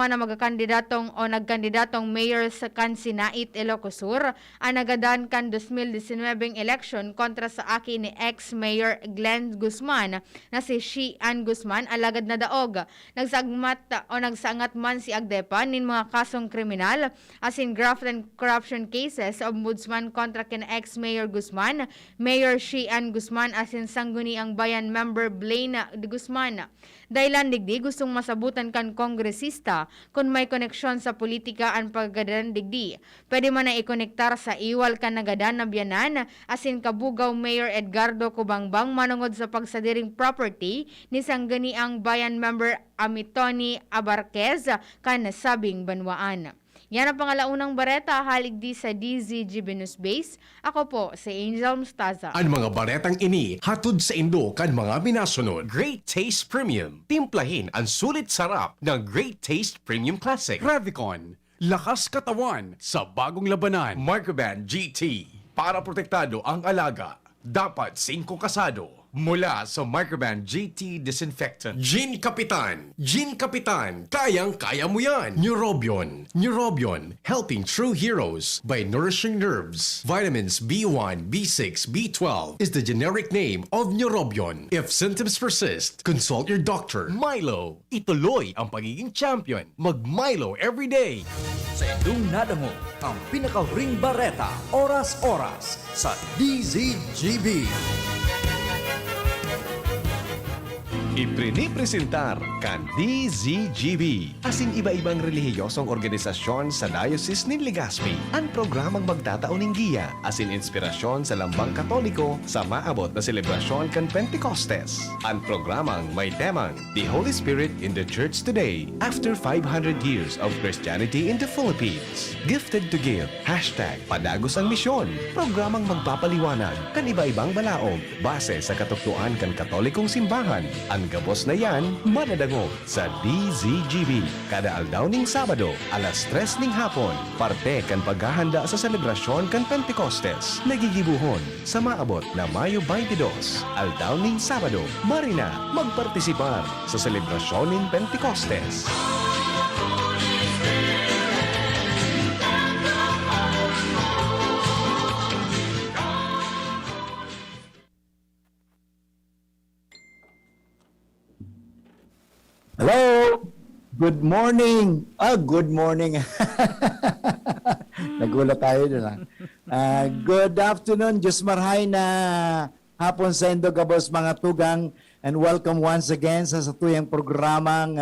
human na magakandidatong o nagkandidatong mayor sa Sinait, Ilocos Sur, ang nagadan kan 2019 election kontra sa aki ni ex-mayor Glenn Guzman na si Xian Guzman alagad na daog. Nagsangat man si Agdepa nin mga kasong kriminal as in graft and corruption cases sa ombudsman kontra kin ex-mayor Guzman, Mayor Xian Guzman as in sangguni ang bayan member Blaine de Guzman. Dailan digdi gustong masabutan kan kongresista kung may koneksyon sa politika ang paggadan digdi. Pwede man na ikonektar sa iwal kan nagadan na biyanan asin kabugaw Mayor Edgardo Cubangbang manungod sa pagsadiring property ni sanggani ang bayan member Amitoni Abarquez kan sabing banwaan. Yan ang pangalaunang bareta halig di sa DZGB News Base. Ako po si Angel Mustaza. Ang mga baretang ini hatod sa Indo kan mga minasunod. Great Taste Premium. Timplahin ang sulit sarap ng Great Taste Premium Classic. Revicon, lakas katawan sa bagong labanan. Microban GT. Para protektado ang alaga, dapat 5 kasado. Mula sa Microban GT Disinfectant. Gin Kapitan. Gin Kapitan. Kayang-kaya mo yan. Neurobion. Neurobion. Helping true heroes by nourishing nerves. Vitamins B1, B6, B12 is the generic name of Neurobion. If symptoms persist, consult your doctor. Milo. Ituloy ang pagiging champion. Mag-Milo every day. Sa inyong nadango, ang pinaka-ring bareta, oras-oras sa DZGB. Ipinipresentar kan DZGB asin iba-ibang relihiyosong organisasyon sa Diocese ni Legazpi ang programang magtatauning giya asin inspirasyon sa lambang katoliko sa maabot na selebrasyon kan Pentecostes. Ang programang may temang The Holy Spirit in the Church Today after 500 years of Christianity in the Philippines. Gifted to Give, #Padagos ang Misyon. Programang magpapaliwanag kan iba-ibang balaog base sa katuktuan kan katolikong simbahan. Ang gabos na yan, manadango sa DZGB. Kada aldaw ning Sabado, alas 3 ning hapon, parte kan paghahanda sa selebrasyon kan Pentecostes. Nagigibuhon sa maabot na Mayo 22. Aldaw ning Sabado, marina magpartisipar sa selebrasyon ning Pentecostes. Hello! Good morning! Good morning. Nagulat tayo doon. Good afternoon, Diyos marhay na hapon sa Indo Gabos mga tugang, and welcome once again sa satuyang programang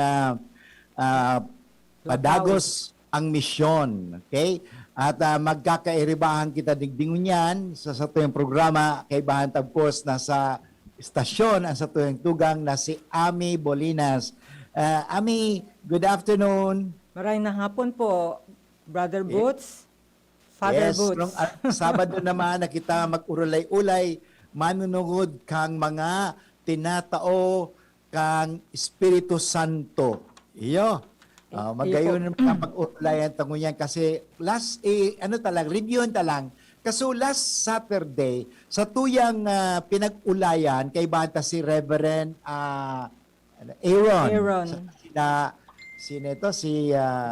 Padagos ang Misyon. Okay? At magkakairibahan kita digdingon yan sa satuyang programa kay Bahan Tabkos na sa istasyon ang satuyang tugang na si Ami Bolinas. Ami, good afternoon. Maray na hapon po, Brother Boots, Father Yes, Boots. Sabado naman na kita mag-urulay-ulay, manunungod kang mga tinatao kang Espiritu Santo. Iyo. Magayon na mag-urulayan tangunyan kasi review talang. Kaso last Saturday, sa tuyang pinag-ulayan, kay bata si Reverend Aaron.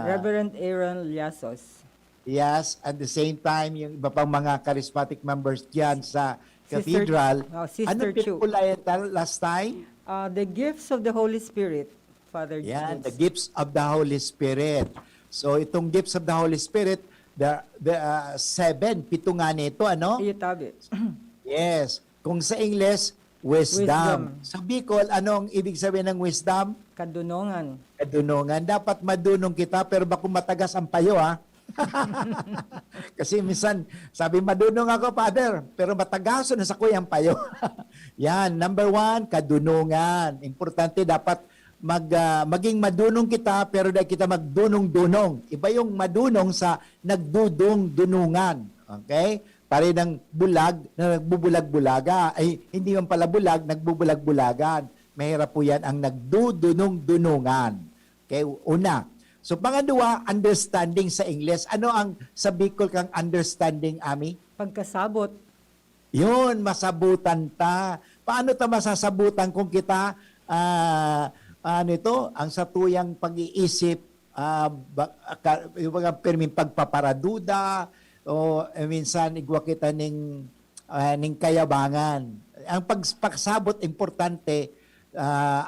Reverend Aaron Llasos. Yes, at the same time, yung iba pang mga charismatic members dyan sa cathedral. Sister Chu. pinag-ulayan last time? The gifts of the Holy Spirit, Father Yan, the Boots. gifts of the Holy Spirit. So itong gifts of the Holy Spirit, the 7, 7 nga nito, ano? Itabi. Yes. Kung sa English, wisdom. Sa Bicol, anong ibig sabihin ng wisdom? Kadunongan. Kadunungan. Dapat madunong kita, pero baka matagas ang payo, ha? Kasi minsan, sabi, madunong ako, Father, pero matagaso na sa kuya ang payo. Yan, number 1, kadunungan. Importante, dapat maging madunong kita, pero dahil kita magdunong-dunong. Iba yung madunong sa nagdudong-dunungan. Okay? Pare ng bulag na nagbubulag-bulaga. Ay, hindi man pala bulag, nagbubulag-bulagan. Mahirap po yan ang nagdudunong-dunungan. Okay, una. So, pangalawa, understanding sa English. Ano ang sa Bicol kang understanding, Ami? Pagkasabot. Yun, masabutan ta. Paano ta masasabutan kung kita, ang satuyang pag-iisip, yung mga perming pagpaparaduda o minsan igwa kita ning kayabangan. Ang pagsabot importante,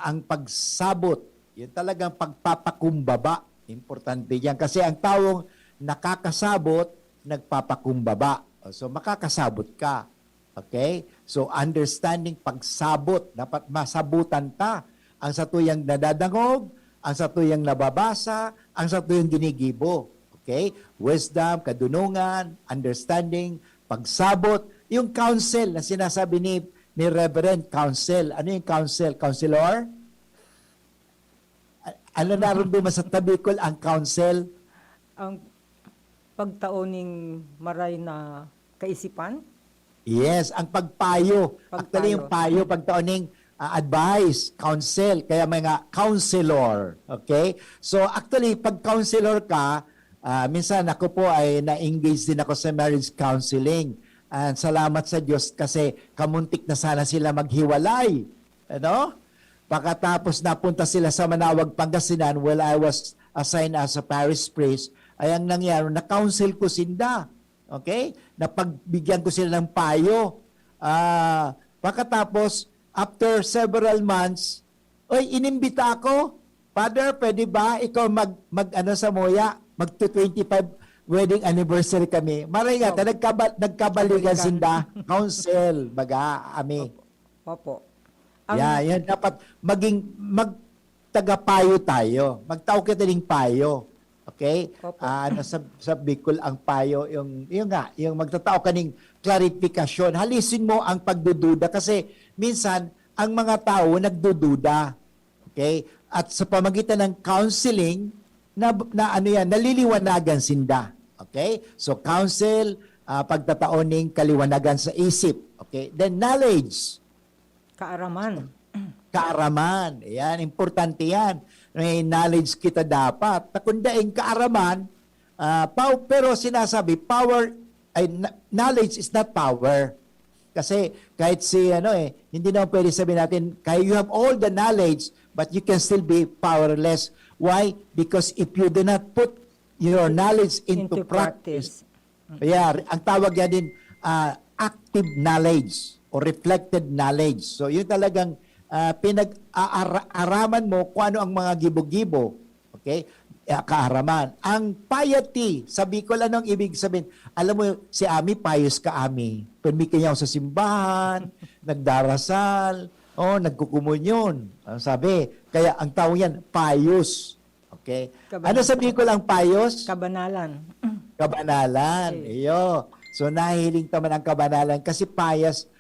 ang pagsabot, yun talagang pagpapakumbaba. Importante yan. Kasi ang taong nakakasabot, nagpapakumbaba. So makakasabot ka. Okay? So understanding pagsabot, dapat masabutan ka. Ang satuyang nadadangog, ang satuyang nababasa, ang satuyang ginigibo. Okay? Wisdom, kadunungan, understanding, pagsabot, yung counsel na sinasabi ni Reverend, counsel. Ano yung counsel? Counselor? Ano naramdaman sa tabikol ang counsel? Ang pagtaoning maray na kaisipan. Yes, ang pagpayo. Pagpayo. Actually, yung payo, pagtaoning advice, counsel, kaya mga counselor. Okay? So, actually, pag counselor ka, minsan ako po ay na-engage din ako sa marriage counseling. And salamat sa Diyos kasi kamuntik na sana sila maghiwalay. Ano? Pagkatapos napunta sila sa Manawag, Pangasinan, while I was assigned as a parish priest, ay ang nangyari, na-counsel ko sinda. Okay? Napagbigyan ko sila ng payo. Pagkatapos, after several months, inimbita ako, Father, pwede ba ikaw ano sa Moya? Mag-25 wedding anniversary kami. Maray nga, nagkabalikan sinda, counsel, baga, ami. Opo. Yan dapat magtagapayo tayo. Magtao kita ng payo. Okay? Opo. Sa Bicol ang payo, yung magtatao ka ng klarifikasyon. Halisin mo ang pagdududa kasi minsan ang mga tao nagdududa. Okay? At sa pamagitan ng counseling, naliliwanagan sinda. Okay? So counsel, pagtataoning kaliwanagan sa isip. Okay? Then knowledge. Kaaraman. Kaaraman. Yan, importante yan. May knowledge kita dapat. Takundaing kaaraman, pero sinasabi, knowledge is not power. Kasi kahit hindi naman pwede sabihin natin, kahit you have all the knowledge, but you can still be powerless. Why? Because if you do not put your knowledge into practice, ang tawag yan din, active knowledge or reflected knowledge. So yun talagang pinag-aaraman mo kung ano ang mga gibo-gibo. Okay? Kaaraman. Ang piety, sabi ko lang ang ibig sabihin, alam mo, si Ami, payos ka, Ami. Permit niya ako sa simbahan, nagdarasal, nagkukumunyon. Sabi, kaya ang tao yan, payos. Okay? Ano sabi ko lang, payos? Kabanalan. Kabanalan. Okay. Iyo. So, nahihiling naman ang kabanalan kasi payos.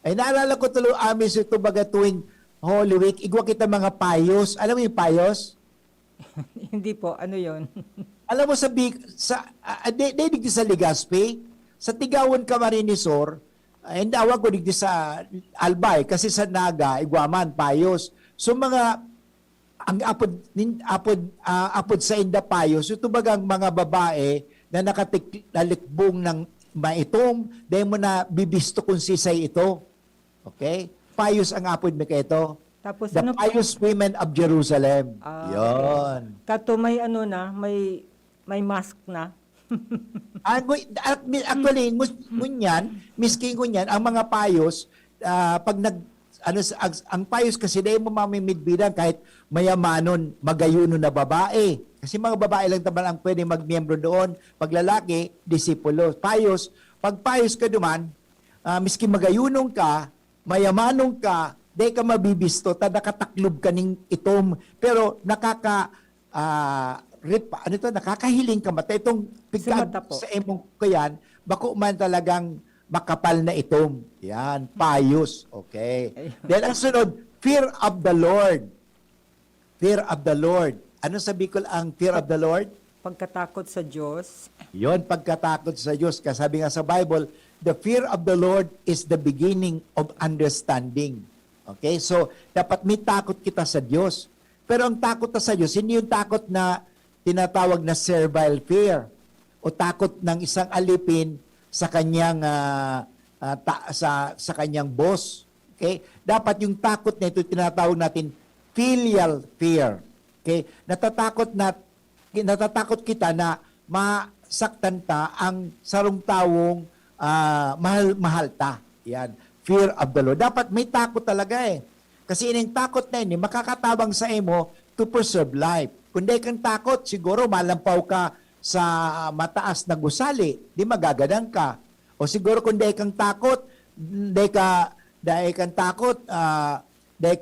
Ay, naalala ko tuloy, Ami, so ito baga tuwing Holy Week, igwa kita mga payos. Alam mo yung payos? Hindi po, ano yon? Alam mo sa digdi sa Legazpi, sa Tigawan Camarinesor, hindi awag ko digdi sa Albay, kasi sa Naga, Iguaman, payos. So ang apod sa inda payos, ito bagang mga babae na nakatalikbong ng maitom, dahil mo na bibisto kung sisay ito. Okay? Payos ang apod mo kayo ito. Tapos The Pious Women of Jerusalem. Yon. Kato may may mask na. Actually, miski ngunyan, ang mga payos, pag ang payos kasi dahil mo mamimidbiran kahit mayamanon, magayuno na babae. Kasi mga babae lang taman ang pwede magmiyembro doon. Pag lalaki, disipulo. Payos, pag payos ka duman, miski magayunong ka, mayamanong ka, dahil ka mabibisto, nakataklob ka ning itom, pero nakakahiling ka mata. Itong pigkad sa imong kayan, bako man talagang makapal na itom. Yan, payos. Okay. Then ang sunod, fear of the Lord. Fear of the Lord. Ano sabi ko ang fear of the Lord? Pagkatakot sa Diyos. Yon, pagkatakot sa Diyos. Kasi sabi nga sa Bible, the fear of the Lord is the beginning of understanding. Okay? So, dapat may takot kita sa Diyos. Pero ang takot na sa Diyos, hindi yung takot na tinatawag na servile fear o takot ng isang alipin sa kanyang sa kanyang boss. Okay? Dapat yung takot na ito tinatawag natin filial fear. Okay? Natatakot kita na masaktan ta ang sarong tawong mahal ta. Yan. Fear of the Lord. Dapat may takot talaga eh. Kasi ining takot na yun, makakatabang sa imo to preserve life. Kung di kang takot, siguro malampaw ka sa mataas na gusali, di magagadang ka. O siguro kung di kang takot, di ka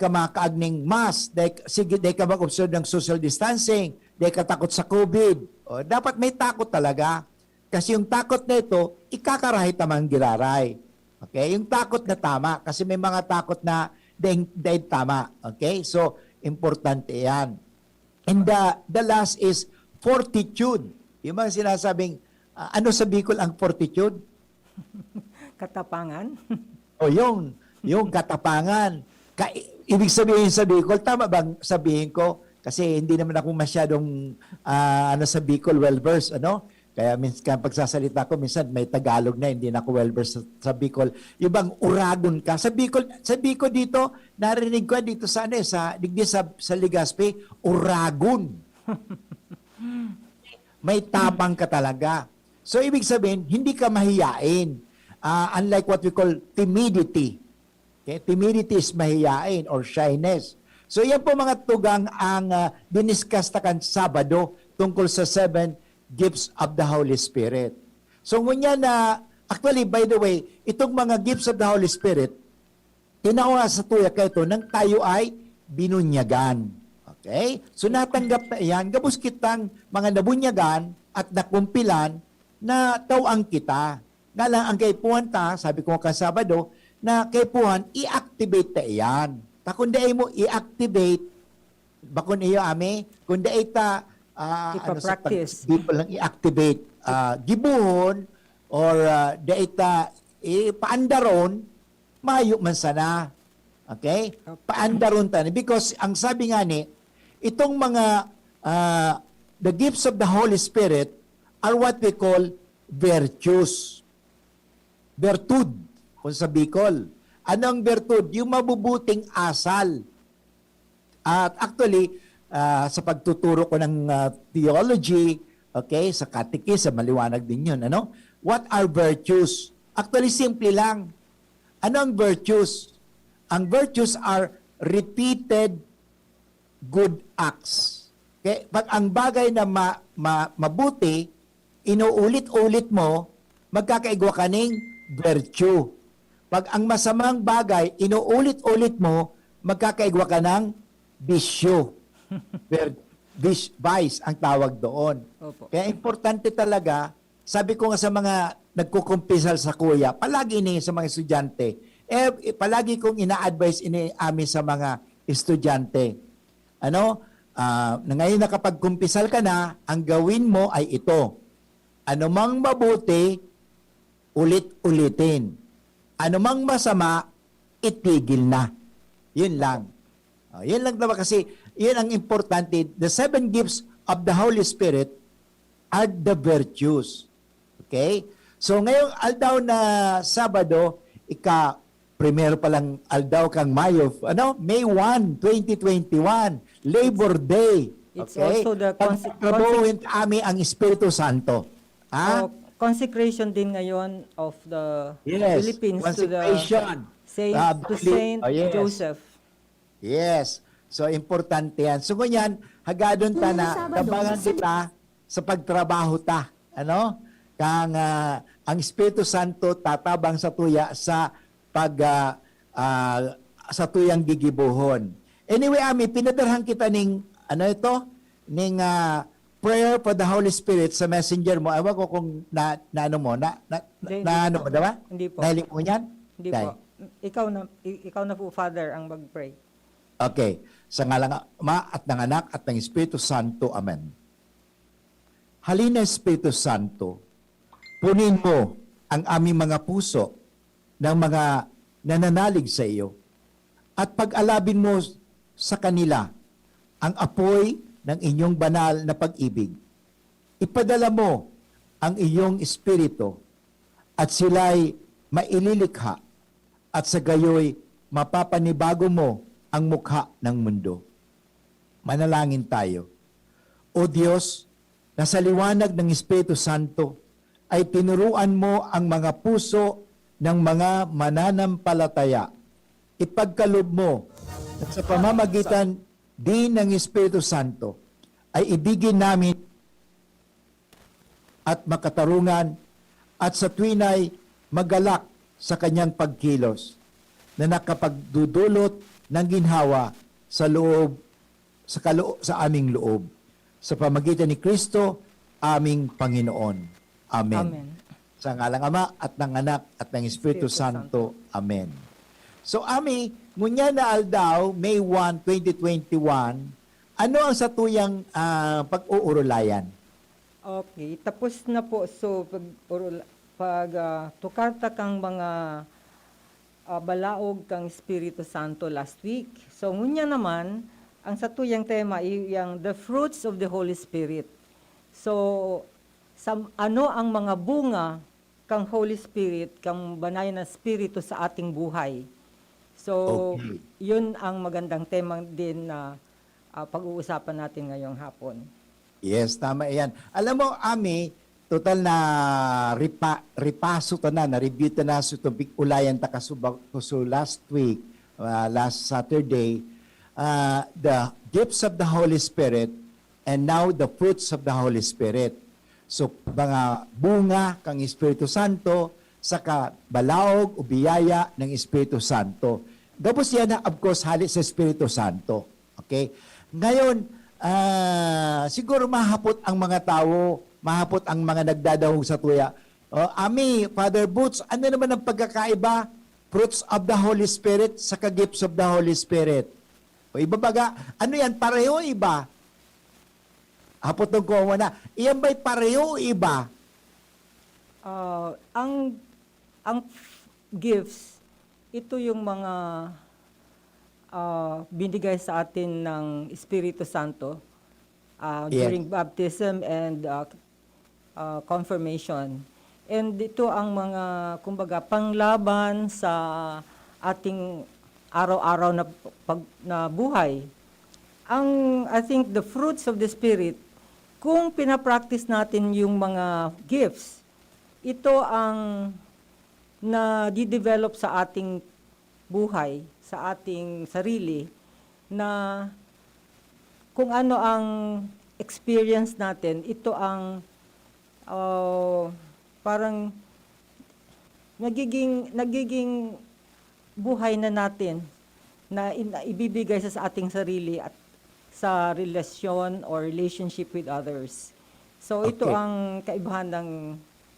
makaagning mask, di ka mag-observe ng social distancing, di ka takot sa COVID. O, dapat may takot talaga. Kasi yung takot na ito, ikakarahit tamang giraray. Okay? Yung takot na tama. Kasi may mga takot na dahil tama. Okay? So, importante yan. And the last is fortitude. Yung mga sinasabing, ano sa Bicol ang fortitude? Katapangan. O yung katapangan. Ibig sabihin sa Bicol, tama bang sabihin ko? Kasi hindi naman ako masyadong sa Bicol well-versed, ano? Kaya minsan pagsasalita ko, minsan may Tagalog na, hindi na ako well-versed sa Bicol. Yung bang uragon ka? Sa Bicol dito, narinig ko dito sa Legazpi, uragon. May tapang ka talaga. So, ibig sabihin, hindi ka mahiyain. Unlike what we call timidity. Okay? Timidity is mahiyain or shyness. So, yan po mga tugang ang diniscuss takan Sabado tungkol sa 7 gifts of the Holy Spirit. So, ngunya na, actually, by the way, itong mga gifts of the Holy Spirit, tinawa sa tuya kayo ito nang tayo ay binunyagan. Okay? So, natanggap na yan. Gabos kitang mga nabunyagan at nakumpilan na tawang kita. Nga lang, ang kaipuhan ta, sabi ko ka Sabado, na kaipuhan, i-activate ta iyan. Kundi mo i-activate, bakon iyo kundi ita, ipapractice. People lang i-activate, gibuhon, or daita paandaron, mayo man sana. Okay? Paandaron ta. Because ang sabi nga ni, itong mga, the gifts of the Holy Spirit are what we call virtues. Virtud, kung sa Bicol. Anong virtud? Yung mabubuting asal. At actually, sa pagtuturo ko ng theology, okay, sa catechism, maliwanag din yun. Ano? What are virtues? Actually, simple lang. Ano ang virtues? Ang virtues are repeated good acts. Okay? Pag ang bagay na mabuti, inuulit-ulit mo, magkakaigwa ka ng virtue. Pag ang masamang bagay, inuulit-ulit mo, magkakaigwa ka ng bisyo. Vice ang tawag doon. Opo. Kaya importante talaga, sabi ko nga sa mga nagkukumpisal sa kuya, palagi ini sa mga estudyante, palagi kong ina-advise ini amin sa mga estudyante. Ngayon nakapagkumpisal ka na, ang gawin mo ay ito. Ano mang mabuti, ulit-ulitin. Ano mang masama, itigil na. Yun lang. Yun lang naman kasi, yun ang importante. The 7 gifts of the Holy Spirit are the virtues. Okay? So ngayong aldaw na Sabado, primero pa lang aldaw kang Mayo, May 1, 2021, Labor Day. It's Okay? also the Pagtrabuhin kami ang Espiritu Santo. Consecration din ngayon of the Yes, Philippines to the consecration. Saint Yes. Joseph. Yes. So, importante yan. So, ganyan, hagadon ta na, tabangan kita sa pagtrabaho ta. Ang Espiritu Santo tatabang sa tuya sa sa tuyang gigibuhon. Anyway, pinadarhan kita ning, prayer for the Holy Spirit sa messenger mo. Ewan ko kung Hindi po. diba? Hindi po. Nahiling mo yan? Hindi Okay. po. Ikaw na po, Father, ang mag-pray. Okay. Sa ngalan ng Ama at ng Anak at ng Espiritu Santo. Amen. Halina, Espiritu Santo, punin mo ang aming mga puso ng mga nananalig sa iyo at pag-alabin mo sa kanila ang apoy ng inyong banal na pag-ibig. Ipadala mo ang iyong Espiritu at sila'y maililikha at sa gayoy mapapanibago mo ang mukha ng mundo. Manalangin tayo. O Diyos, na sa liwanag ng Espiritu Santo ay tinuruan mo ang mga puso ng mga mananampalataya. Ipagkaloob mo at sa pamamagitan din ng Espiritu Santo ay ibigin namin at makatarungan at sa tuwinay magalak sa kanyang pagkilos na nakapagdudulot ng ginhawa sa sa aming loob sa pamagitan ni Kristo aming Panginoon. Amen. Amen. Sa ngalang Ama at ng Anak at ng Espiritu Santo. Amen. So Ami, ngunya na aldaw, May 1, 2021, ano ang satuyang pag-uurulayan? Okay, tapos na po. So, tukanta kang mga balaog kang Espiritu Santo last week. So, ngunya naman, ang satuyang tema ay yung the fruits of the Holy Spirit. So, ano ang mga bunga kang Holy Spirit, kang banay na Espiritu sa ating buhay? So, Okay. yun ang magandang tema din na pag-uusapan natin ngayong hapon. Yes, tama yan. Alam mo, Ami, total na ripaso to na review to na sa tubig ulayan ta so last week, last Saturday, the gifts of the Holy Spirit and now the fruits of the Holy Spirit. So, mga bunga kang Espiritu Santo, saka balaog o biyaya ng Espiritu Santo. Tapos yan na, of course, hali sa Espiritu Santo. Okay? Ngayon, siguro mahapot ang mga tao, mahapot ang mga nagdadahog sa tuya. Ami, Father Boots, ano naman ang pagkakaiba? Fruits of the Holy Spirit sa gifts of the Holy Spirit. O iba baga, ano yan? Pareho iba? Hapot ng kuha na. Iyan ba'y pareho iba? Ang gifts, ito yung mga binigay sa atin ng Espiritu Santo Yes. during baptism and confirmation. And ito ang mga, kumbaga, panglaban sa ating araw-araw na buhay. I think the fruits of the Spirit, kung pinapractice natin yung mga gifts, ito ang na-develop sa ating buhay, sa ating sarili, na kung ano ang experience natin, ito ang parang nagiging buhay na natin na ibibigay sa ating sarili at sa relasyon or relationship with others. So ito Okay. ang kaibahan ng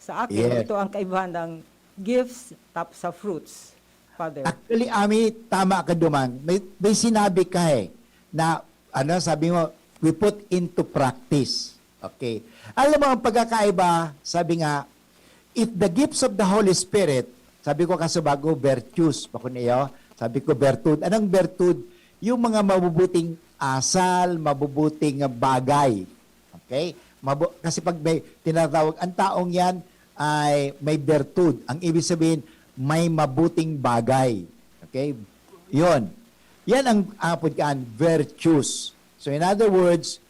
sa akin, Yes. ito ang kaibahan ng gifts tapos sa fruits, Father. Actually, Ami, tama ka duman. May sinabi ka na, sabi mo, we put into practice. Okay. Alam mo, ang pagkakaiba, sabi nga, if the gifts of the Holy Spirit, sabi ko kasabago, virtues, sabi ko, virtud. Anong virtud? Yung mga mabubuting asal, mabubuting bagay. Okay? Kasi pag may tinatawag, ang taong yan ay may virtud. Ang ibig sabihin, may mabuting bagay. Okay? Yon. Yan ang pagkaan, virtues. So in other words,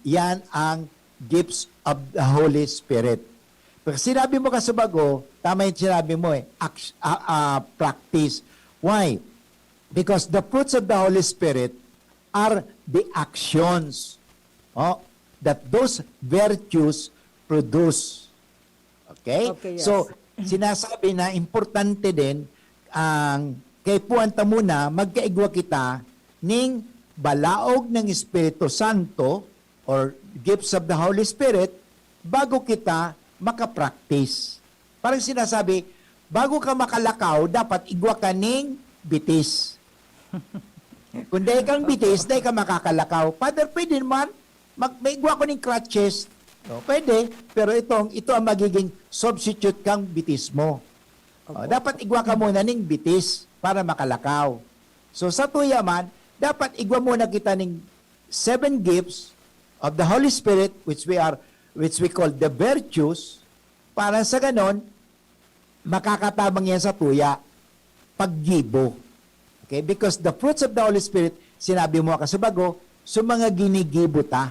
yan ang gifts of the Holy Spirit. Pag sinabi mo kasabago, tama yung sinabi mo practice. Why? Because the fruits of the Holy Spirit are the actions that those virtues produce. Okay? Okay, yes. So, sinasabi na importante din ang kay puwanta muna magkaigwa kita ning balaog ng Espiritu Santo or gifts of the Holy Spirit bago kita makapractice. Parang sinasabi, bago ka makalakaw, dapat igwa ka ning bitis. Kung dahil kang bitis, dahil ka makakalakaw. Father, pwede naman, may igwa ko ning crutches. No, pwede, pero ito ang magiging substitute kang bitis mo. Dapat igwa ka muna ning bitis para makalakaw. So sa tuya man, dapat igwa muna kita ning 7 gifts of the Holy Spirit which we call the virtues, para sa ganon makakatabang yan sa tuya paggibo. Okay? Because the fruits of the Holy Spirit sinabi mo kasubago, so mga ginigibuta.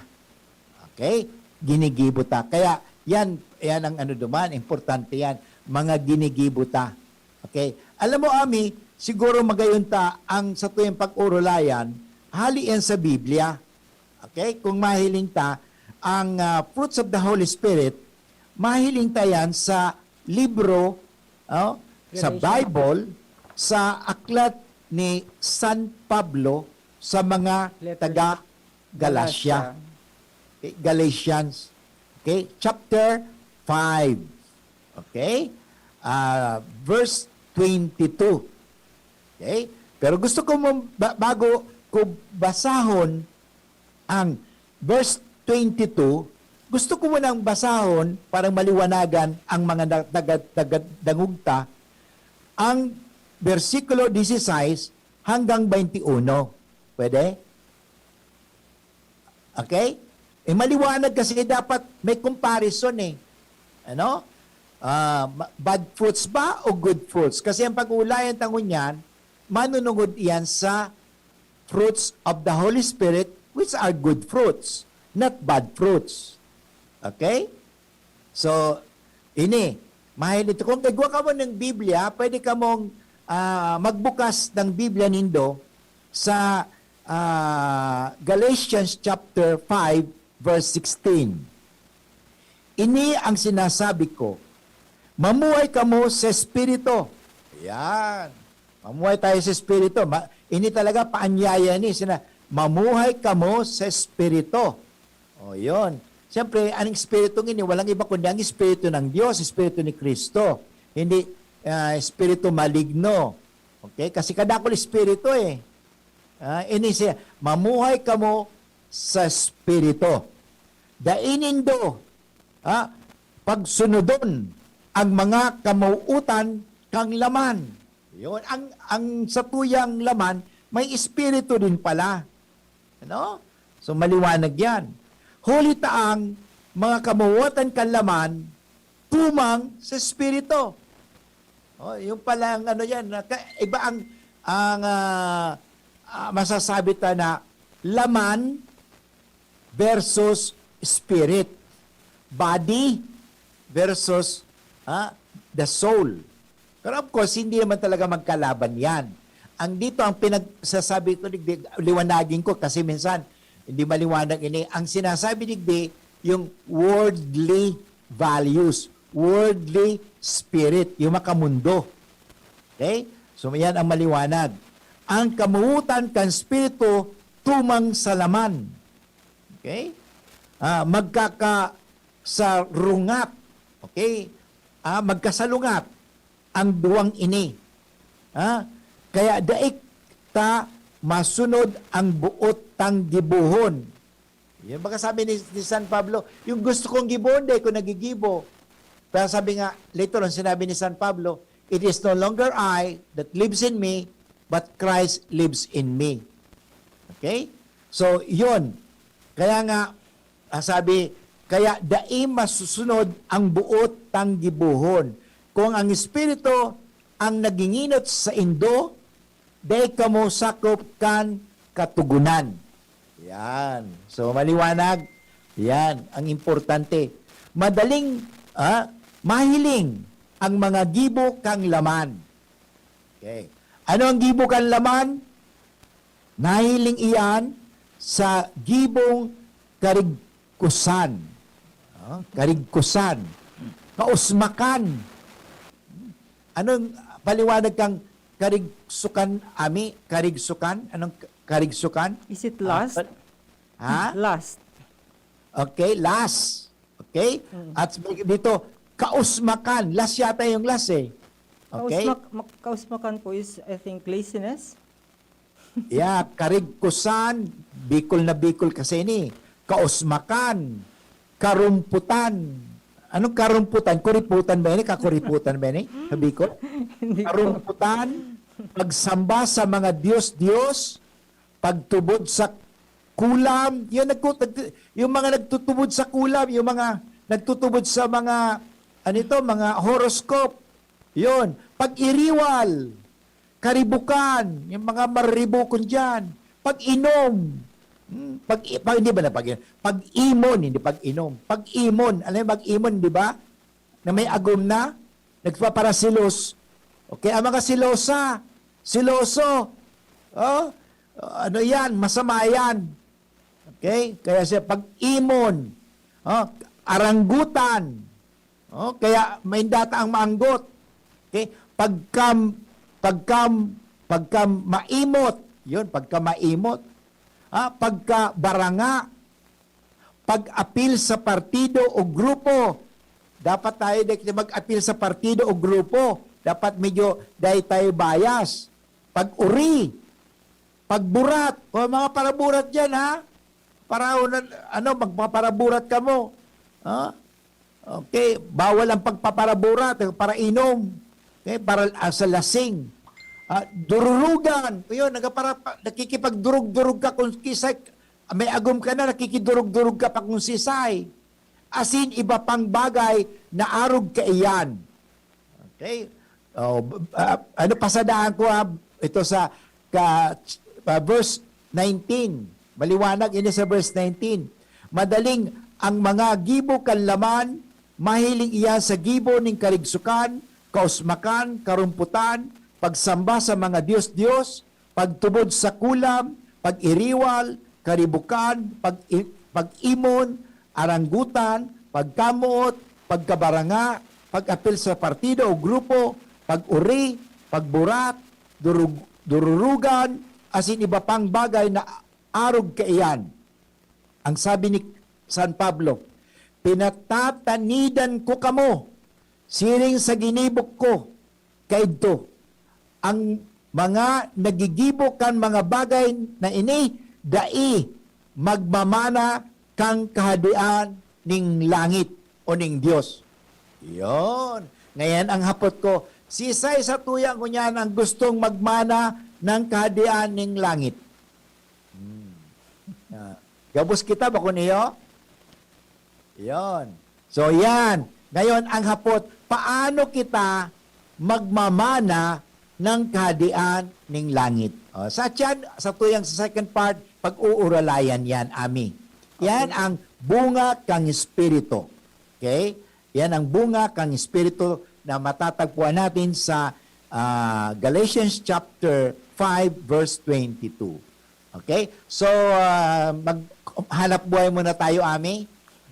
Okay? Ginigibuta. Kaya yan ang ano duman, importante yan. Mga ginigibuta. Okay? Alam mo, Ami, siguro magayunta ang sa tuyong pag-urulayan, halian sa Biblia. Okay? Kung mahiling ta, ang fruits of the Holy Spirit, mahiling ta yan sa libro, sa Bible, sa aklat ni San Pablo sa mga Letters. taga-Galatia. Okay? Galatians. Okay? Chapter 5. Okay? Verse 22. Okay? Pero gusto ko bago ko basahon ang verse 22, gusto ko munang basahon para maliwanagan ang mga dangugta ang versikulo 16 hanggang 21. Pwede? Okay? Maliwanag kasi dapat may comparison eh. Ano? Bad fruits ba o good fruits? Kasi ang pag-uulayan tangon yan, manunungod yan sa fruits of the Holy Spirit, which are good fruits, not bad fruits. Okay? So, mahilit. Kung kagwa ka mo ng Biblia, pwede ka mong magbukas ng Biblia nindo sa Galatians chapter 5, verse 16. Ini ang sinasabi ko, mamuhay ka mo sa Espiritu. Yan. Mamuhay tayo sa Espiritu. Ini talaga paanyaya ni. Mamuhay ka mo sa Espiritu. O, yun. Siyempre, ang Espiritu ini, walang iba kundi ang Espiritu ng Diyos, Espiritu ni Kristo. Hindi Espiritu maligno. Okay? Kasi kadakol Espiritu eh. Ini siya, mamuhay ka mo sa Espiritu. Dainindo, pagsunodon ang mga kamuutan kang laman. Yun, ang sa tuyang laman, may Espiritu din pala. Ano? So maliwanag yan. Huli taang mga kamuutan kang laman, tumang sa Espiritu. Yung pala ang ano yan, iba ang masasabi ta na laman versus spirit. Body versus the soul. Pero of course, hindi naman talaga magkalaban yan. Ang dito, ang pinagsasabi ko, liwanagin ko kasi minsan, hindi maliwanag ini. Ang sinasabi digdi, yung worldly values, worldly spirit, yung makamundo. Okay? So, yan ang maliwanag. Ang kamuutan kan spiritu, tumang sa laman. Okay? Sa rungat. Okay? Magkasalungat ang duwang ini. Kaya daik ta masunod ang buot tang gibuhon. Yan baka sabi ni San Pablo, yung gusto kong gibuhon, di ko nagigibo. Pero sabi nga, later on sinabi ni San Pablo, it is no longer I that lives in me, but Christ lives in me. Okay? So, yun. Kaya nga, sabi, kaya daim masusunod ang buot tang gibuhon. Kung ang Espiritu ang naginginot sa indo, day kamo sakop kan katugunan. Yan. So, maliwanag. Yan. Ang importante. Madaling, mahiling ang mga gibo kang laman. Okay. Ano ang gibo kang laman? Nahiling iyan sa gibong karigkusan. Karigkusan. Kausmakan. Anong paliwanag kang karigsukan, Ami? Karigsukan? Anong karigsukan? Is it lust? Lust. Okay, last. Okay? At dito, kausmakan. Last yata yung last eh. Okay? Kausmakan po is, I think, laziness. Yeah, karigkusan, bikol na bikol kasi ni. Kausmakan, karumputan. Anong karumputan? Kuriputan ba ini? Kakuriputan ba ini? Sa bikol? Karumputan, pagsamba sa mga Diyos-Diyos, pagtubod sa kulam, yung mga nagtutubod sa kulam, yung mga nagtutubod sa mga, mga horoscope, yun, pag-iriwal, karibukan, yung mga maribukon dyan, Pag-inom. Hindi ba na pag-inom? Pag-imon, hindi pag-inom. Pag-imon. Alam mo pag-imon, di ba? Na may agum na. Nagpaparasilos. Okay, ang mga siloso. Oh, ano yan? Masama yan. Okay? Kaya siya pag-imon. Oh, aranggutan. Oh, kaya may data ang maanggot. Okay? Pagka maimot. Yun, pagka maimot. Pagka baranga, pag-apil sa partido o grupo. Dapat tayo mag-apil sa partido o grupo. Dapat medyo dahil tayo bias. Pag-uri, pagburat. O mga paraburat dyan, ha? Para, magpaparaburat ka mo. Ha? Okay, bawal ang pagpaparaburat, para inom. Okay, para sa lasing. Dururugan. Yun, nakikipagdurug-durug ka kung kisay. May agum ka na, nakikidurug-durug ka pa kung sisay. Asin, iba pang bagay na arog ka iyan. Okay? Pasadaan ko ito sa verse 19. Maliwanag ini sa verse 19. Madaling ang mga gibo kanlaman, mahiling iyan sa gibo ng karigsukan, kausmakan, karumputan, pagsamba sa mga Diyos-Diyos, pagtubod sa kulam, pag-iriwal, karibukan, pag-imon, aranggutan, pagkamuot, pagkabaranga, pag-apil sa partido o grupo, pag-uri, pagburat, dururugan, asin iba pang bagay na arog kaiyan. Ang sabi ni San Pablo, pinatatanidan ko kamo, siring sa ginibok ko, kaidto, ang mga nagigibok kan mga bagay na ini, dai magmamana kang kahadian ning langit o ning Dios. Yon. Ngayon ang hapot ko, sisay sa tuyang ko niyan ang gustong magmana ng kahadian ning langit. Gabos kita ba ko niyo? Yon. So yan. Ngayon ang hapot, paano kita magmamana ng kahadian ning langit? Sa tuyang sa second part, pag-uuralayan yan, Ami. Yan ang bunga kang Espiritu. Okay? Yan ang bunga kang Espiritu na matatagpuan natin sa Galatians chapter 5 verse 22. Okay? So, maghanap buhay muna tayo, Ami.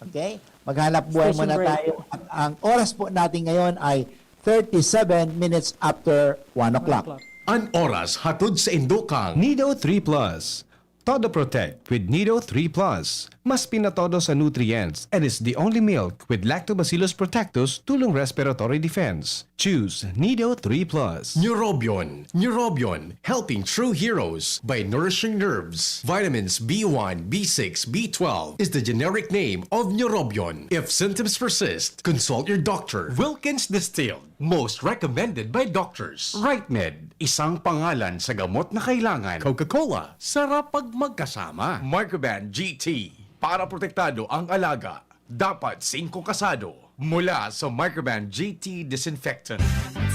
Okay? Maghanap buhay Station muna break. tayo. At ang oras po natin ngayon ay 37 minutes after 1 o'clock. An oras hatod sa Indokang. Nido 3 Plus. Todo Protect with Nido 3 Plus. Mas pinatodo sa nutrients and is the only milk with Lactobacillus protectus tulong respiratory defense. Choose Nido 3 Plus. Neurobion. Neurobion, helping true heroes by nourishing nerves. Vitamins B1, B6, B12 is the generic name of Neurobion. If symptoms persist, consult your doctor. Wilkins Distilled, most recommended by doctors. RightMed, isang pangalan sa gamot na kailangan. Coca-Cola, sarap pag magkasama. Microban GT, para protektado ang alaga. Dapat 5 kasado. Mula sa Microban GT Disinfectant.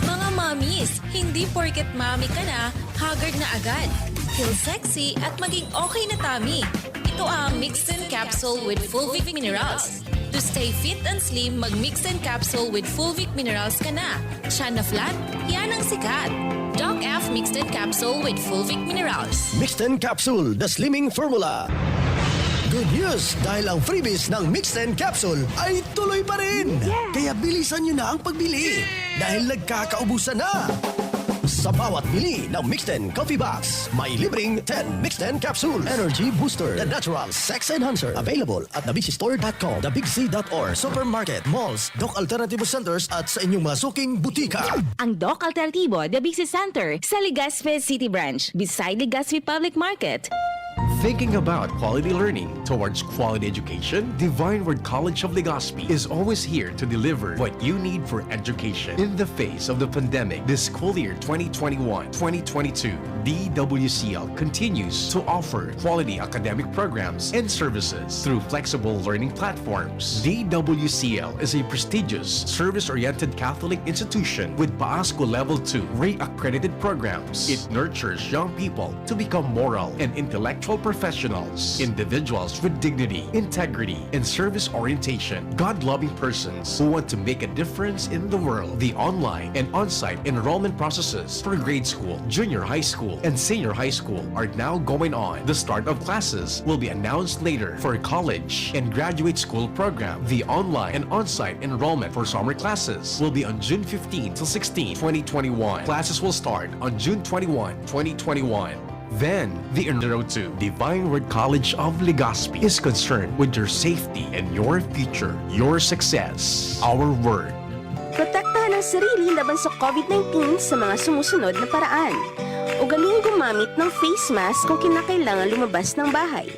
Mga mommies, hindi porket mommy ka na, haggard na agad. Feel sexy at maging okay na tummy. Ito ang Mixed and Capsule with Fulvic Minerals. To stay fit and slim, mag-Mixed and Capsule with Fulvic Minerals ka na. Siya na flat, yan ang sikat. Doc F Mixed and Capsule with Fulvic Minerals. Mixed and Capsule, the slimming formula. Good news! Dahil ang freebies ng Mixed and Capsule ay tuloy pa rin! Kaya bilisan nyo na ang pagbili! Dahil nagkakaubusan na! Sa bawat bili ng Mixed and Coffee Box, may libreng 10 Mixed and Capsule Energy Booster, the natural sex enhancer. Available at thebigcstore.com, thebigc.or, supermarket, malls, Doc Alternativo Centers at sa inyong mga suking butika. Ang Doc Alternativo, The Big C Center, sa Legazpi City Branch, beside Legazpi Public Market. Thinking about quality learning towards quality education? Divine Word College of Legazpi is always here to deliver what you need for education. In the face of the pandemic, this school year 2021-2022, DWCL continues to offer quality academic programs and services through flexible learning platforms. DWCL is a prestigious, service-oriented Catholic institution with PAASCO Level 2 RAE-accredited programs. It nurtures young people to become moral and intellectual professionals, individuals with dignity, integrity, and service orientation, God-loving persons who want to make a difference in the world. The online and on-site enrollment processes for grade school, junior high school, and senior high school are now going on. The start of classes will be announced later. For college and graduate school program, the online and on-site enrollment for summer classes will be on June 15 till 16, 2021. Classes will start on June 21, 2021. Then, the road to Divine Word College of Legazpi is concerned with your safety and your future, your success. Our word. Protektahan ang sarili laban sa COVID-19 sa mga sumusunod na paraan. Ugaling gumamit ng face mask kung kinakailangan lumabas ng bahay.